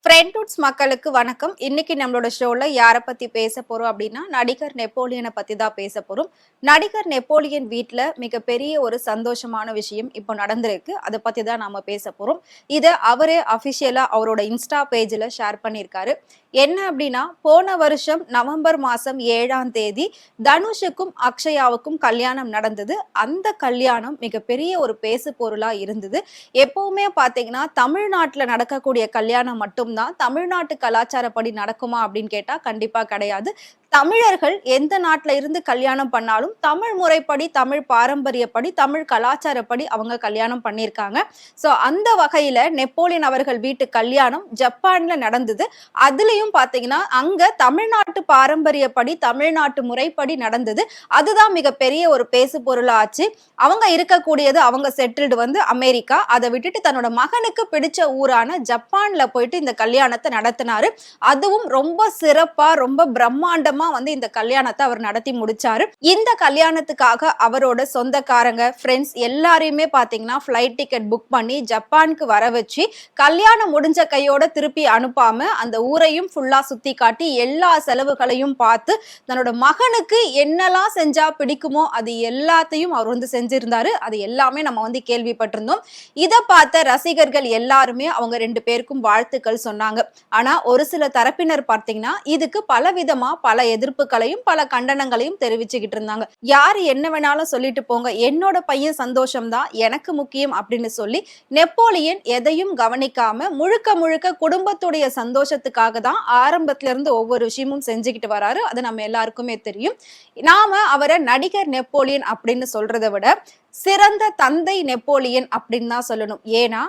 ஃப்ரெண்ட்வுட்ஸ் மக்களுக்கு வணக்கம். இன்னைக்கு நம்மளோட ஷோல யாரை பத்தி பேச போறோம் அப்படின்னா நடிகர் நெப்போலியனை பத்தி தான் பேச போறோம். நடிகர் நெப்போலியன் வீட்ல மிகப்பெரிய ஒரு சந்தோஷமான விஷயம் இப்போ நடந்திருக்கு. அதை பத்தி தான் நாம பேச போறோம். இதை அவரே அபிஷியலா அவரோட இன்ஸ்டா பேஜ்ல ஷேர் பண்ணியிருக்காரு. என்ன அப்படின்னா போன வருஷம் நவம்பர் மாசம் 7ஆம் தேதி தனுஷுக்கும் அக்ஷயாவுக்கும் கல்யாணம் நடந்தது. அந்த கல்யாணம் மிகப்பெரிய ஒரு பேசு பொருளா இருந்தது. எப்பவுமே பாத்தீங்கன்னா தமிழ்நாட்டுல நடக்கக்கூடிய கல்யாணம் மட்டும் தான் தமிழ்நாட்டு கலாச்சாரப்படி நடக்குமா அப்படின்னு கேட்டா கண்டிப்பா கிடையாது. தமிழர்கள் எந்த நாட்டுல இருந்து கல்யாணம் பண்ணாலும் தமிழ் முறைப்படி, தமிழ் பாரம்பரியப்படி, தமிழ் கலாச்சாரப்படி அவங்க கல்யாணம் பண்ணியிருக்காங்க. சோ அந்த வகையில நெப்போலியன் அவர்கள் வீட்டு கல்யாணம் ஜப்பான்ல நடந்தது. அதுலயும் பாத்தீங்கன்னா அங்க தமிழ்நாட்டு பாரம்பரியப்படி, தமிழ்நாட்டு முறைப்படி நடந்தது. அதுதான் மிகப்பெரிய ஒரு பேசு பொருளாச்சு. அவங்க இருக்கக்கூடியது, அவங்க செட்டில்டு வந்து அமெரிக்கா. அதை விட்டுட்டு தன்னோட மகனுக்கு பிடிச்ச ஊரான ஜப்பான்ல போயிட்டு இந்த கல்யாணத்தை நடத்தினாரு. அதுவும் ரொம்ப சிறப்பா, ரொம்ப பிரம்மாண்டமா வந்து இந்த கல்யாணத்தை அவர் நடத்தி முடிச்சாரு. இந்த கல்யாணத்துக்காக அவரோட சொந்தக்காரங்க, ஃப்ரெண்ட்ஸ் எல்லாரையுமே பாத்தீங்கன்னா ஃபிளைட் டிக்கெட் புக் பண்ணி ஜப்பானுக்கு வர வச்சு கல்யாணம் முடிஞ்ச கையோட திருப்பி அனுப்பாம அந்த ஊரையும் ஃபுல்லா சுத்தி காட்டி எல்லா செலவுகளையும் பார்த்து தன்னோட மகனுக்கு என்னெல்லாம் செஞ்சா பிடிக்குமோ அது எல்லாத்தையும் அவர் வந்து செஞ்சிருந்தாரு. அது எல்லாமே நம்ம வந்து கேள்விப்பட்டிருந்தோம். இதை பார்த்த ரசிகர்கள் எல்லாருமே அவங்க ரெண்டு பேருக்கும் வாழ்த்துக்கள் சொன்னாங்க. ஆனா ஒரு சில தரப்பினர் பார்த்தீங்கன்னா இதுக்கு பலவிதமா பல எதிர்ப்புகளையும் பல கண்டனங்களையும் தெரிவிச்சுக்கிட்டு இருந்தாங்க. யாரு என்ன வேணாலும் சொல்லிட்டு போங்க, என்னோட பையன் சந்தோஷம் தான் எனக்கு முக்கியம் அப்படின்னு சொல்லி நெப்போலியன் எதையும் கவனிக்காம முழுக்க முழுக்க குடும்பத்துடைய சந்தோஷத்துக்காக தான் ஆரம்பத்துல இருந்து ஒவ்வொரு விஷயமும் செஞ்சுக்கிட்டு வராரு. அது நம்ம எல்லாருக்குமே தெரியும். நாம அவரை நடிகர் நெப்போலியன் அப்படின்னு சொல்றதை விட சிறந்த தந்தை நெப்போலியன் அப்படின்னு தான் சொல்லணும். ஏன்னா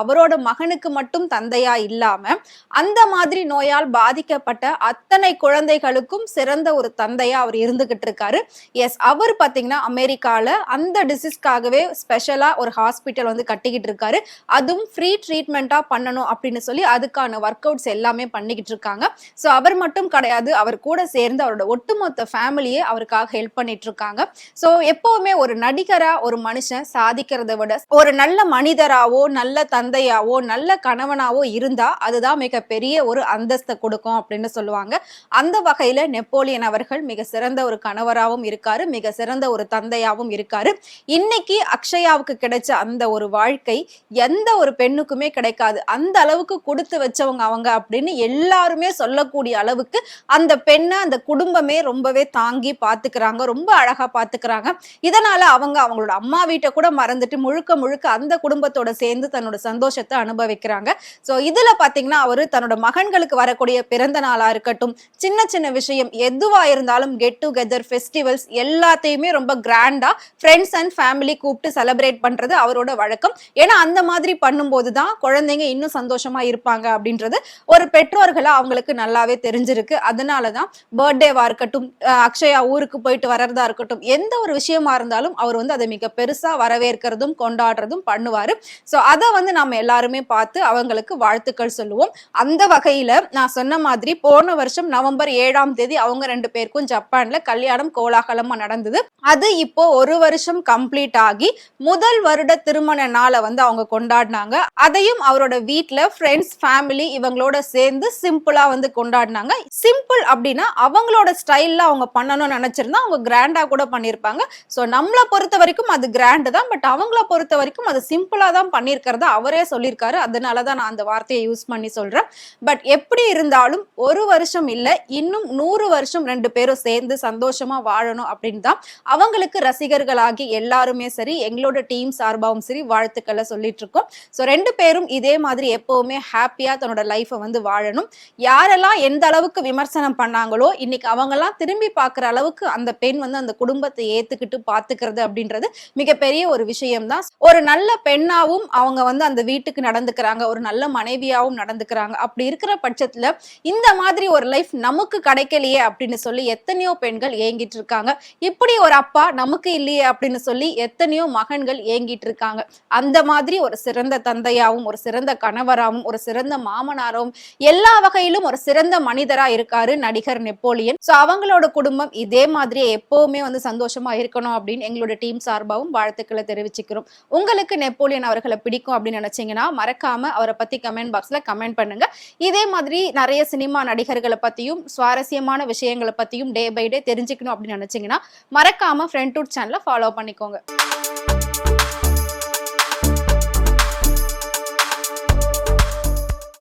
அவரோட மகனுக்கு மட்டும் தந்தையா இல்லாம அந்த மாதிரி நோயால் பாதிக்கப்பட்ட அத்தனை குழந்தைகளுக்கும் சிறந்த ஒரு தந்தையா அவர் இருந்துகிட்டு இருக்காரு. எஸ், அவர் பாத்தீங்கன்னா அமெரிக்கால அந்த டிசீஸ்க்காகவே ஸ்பெஷலா ஒரு ஹாஸ்பிட்டல் வந்து கட்டிக்கிட்டு இருக்காரு. அதுவும் ஃப்ரீ ட்ரீட்மெண்டா பண்ணணும் அப்படின்னு சொல்லி அதுக்கான ஒர்க் அவுட்ஸ் எல்லாமே பண்ணிக்கிட்டு இருக்காங்க. ஸோ அவர் மட்டும் கிடையாது, அவர் கூட சேர்ந்து அவரோட ஒட்டுமொத்த ஃபேமிலியே அவருக்காக ஹெல்ப் பண்ணிட்டு இருக்காங்க. ஸோ எப்பவுமே ஒரு நடிகரா ஒரு மனுஷன் சாதிக்கிறத விட ஒரு நல்ல மனிதராவோ, நல்ல தந்தையாவோ, நல்ல கணவனாவோ இருந்தா அதுதான் மிகப்பெரிய ஒரு அந்தஸ்தை கொடுக்கும் அப்படின்னு சொல்லுவாங்க. அந்த வகையில நெப்போலியன் அவர்கள் மிக சிறந்த ஒரு கணவராகவும் இருக்காரு, மிக சிறந்த ஒரு தந்தையாவும் இருக்காரு. இன்னைக்கு அக்ஷயாவுக்கு கிடைச்ச அந்த ஒரு வாழ்க்கை எந்த ஒரு பெண்ணுக்குமே கிடைக்காது. அந்த அளவுக்கு கொடுத்து வச்சவங்க அவங்க அப்படின்னு எல்லாருமே சொல்லக்கூடிய அளவுக்கு அந்த பெண்ணை அந்த குடும்பமே ரொம்பவே தாங்கி பாத்துக்கிறாங்க, ரொம்ப அழகா பாத்துக்கிறாங்க. இதனால அவங்களோட அம்மா வீட்டை கூட மறந்துட்டு முழுக்க முழுக்க அந்த குடும்பத்தோட சேர்ந்து தன்னோட சந்தோஷத்தை அனுபவிக்கிறாங்க. சோ இதுல பாத்தீங்கன்னா அவரு தன்னோட மகன்களுக்கு வரக்கூடிய பிறந்த நாளா இருக்கட்டும், சின்ன சின்ன விஷயம் எதுவா இருந்தாலும் கெட் டுகெதர், ஃபெஸ்டிவல்ஸ் எல்லாத்தையுமே ரொம்ப கிராண்டா ஃப்ரெண்ட்ஸ் அண்ட் ஃபேமிலி கூப்பிட்டு செலிப்ரேட் பண்றது அவரோட வழக்கம். ஏன்னா அந்த மாதிரி பண்ணும்போது தான் குழந்தைங்க இன்னும் சந்தோஷமா இருப்பாங்க அப்படின்றது ஒரு பெற்றோர்களா அவங்களுக்கு நல்லாவே தெரிஞ்சிருக்கு. அதனாலதான் பர்த்டேவா இருக்கட்டும், அக்ஷயா ஊருக்கு போயிட்டு வர்றதா இருக்கட்டும், எந்த ஒரு விஷயமா இருந்தாலும் அவர் வந்து அதை மிக பெருசா வரவேற்கிறதும் கொண்டாடுறதும் பண்ணுவாரு. சோ அதை வந்து நாம எல்லாருமே பார்த்து அவங்களுக்கு வாழ்த்துக்கள் சொல்லுவோம். அந்த வகையில நான் சொன்ன மாதிரி போன வருஷம் நவம்பர் 7ஆம் தேதி அவங்க ரெண்டு பேருக்கும் ஜப்பான்ல கல்யாணம் கோலாகலமா நடந்தது. அது இப்போ ஒரு வருஷம் கம்ப்ளீட் ஆகி முதல் வருட திருமண நாளை வந்து அவங்க கொண்டாடினாங்க. அதையும் அவரோட வீட்டுல ஃப்ரெண்ட்ஸ், ஃபேமிலி இவங்களோட சேர்ந்து சிம்பிளா வந்து கொண்டாடினாங்க. சிம்பிள் அப்படின்னா அவங்களோட ஸ்டைல்ல அவங்க பண்ணணும்னு நினைச்சிருந்தா அவங்க கிராண்டா கூட பண்ணிருப்பாங்க. சோ நம்மளை பொறுத்த வரைக்கும் அது கிராண்ட் தான், பட் அவங்கள பொறுத்த வரைக்கும் அது சிம்பிளா தான் பண்ணிருக்கிறதா அவரே சொல்லியிருக்காரு. அதனாலதான் நான் அந்த வார்த்தையை யூஸ் பண்ணி சொல்றேன். பட் எப்படி இருந்தாலும் ஒரு வருஷம் இல்ல, இன்னும் 100 வருஷம் ரெண்டு பேரும் சேர்ந்து சந்தோஷமா வாழணும் அப்படின்னு தான் அவங்களுக்கு ரசிகர்களாகி எல்லாருமே சரி, எங்களோட டீம் சார்பாவும் சரி வாழ்த்துக்களை சொல்லிட்டு இருக்கோம். ஸோ ரெண்டு பேரும் இதே மாதிரி எப்பவுமே ஹாப்பியா தன்னோட லைஃபை வந்து வாழணும். யாரெல்லாம் எந்த அளவுக்கு விமர்சனம் பண்ணாங்களோ இன்னைக்கு அவங்கெல்லாம் திரும்பி பார்க்குற அளவுக்கு அந்த பெண் வந்து அந்த குடும்பத்தை ஏத்துக்கிட்டு பாத்துக்கிறது அப்படின்றது மிகப்பெரிய ஒரு விஷயம் தான். ஒரு நல்ல பெண்ணாவும் அவங்க வந்து அந்த வீட்டுக்கு நடந்துக்கிறாங்க, ஒரு நல்ல மனைவியாவும் நடந்துக்கிறாங்க. அப்படி இருக்கிற பட்சத்துல இந்த மாதிரி ஒரு லைஃப் நமக்கு கிடைக்கலையே அப்படின்னு சொல்லி எத்தனையோ பெண்கள் ஏங்கிட்டு இருக்காங்க. இப்படி ஒரு அப்பா நமக்கு இல்லையே அப்படின்னு சொல்லி எத்தனையோ மகன்கள் ஏங்கிட்டு இருக்காங்க. அந்த மாதிரி ஒரு சிறந்த தந்தையாவும், ஒரு சிறந்த கணவராகவும், ஒரு சிறந்த மாமனாரும், எல்லா வகையிலும் ஒரு சிறந்த மனிதரா இருக்காரு நடிகர் நெப்போலியன். சோ அவங்களோட குடும்பம் இதே மாதிரி எப்பவுமே வந்து சந்தோஷமா இருக்கணும் அப்படின்னு எங்களோட டீம் சார்பாகவும் வாழ்த்துக்களை தெரிவிச்சுக்கிறோம். உங்களுக்கு நெப்போலியன் அவர்களை பிடிக்கும் அப்படின்னு நினைச்சீங்கன்னா மறக்காம அவரை பத்தி கமெண்ட் பாக்ஸ்ல கமெண்ட் பண்ணுங்க. இதே மாதிரி நிறைய சினிமா நடிகர்களை பத்தியும் சுவாரஸ்யமான விஷயங்களை பத்தியும் டே பை டே தெரிஞ்சுக்கணும் அப்படின்னு நினைச்சீங்கன்னா மறக்காம ஃப்ரெண்ட் டூட் சேனலை ஃபாலோ பண்ணிக்கோங்க.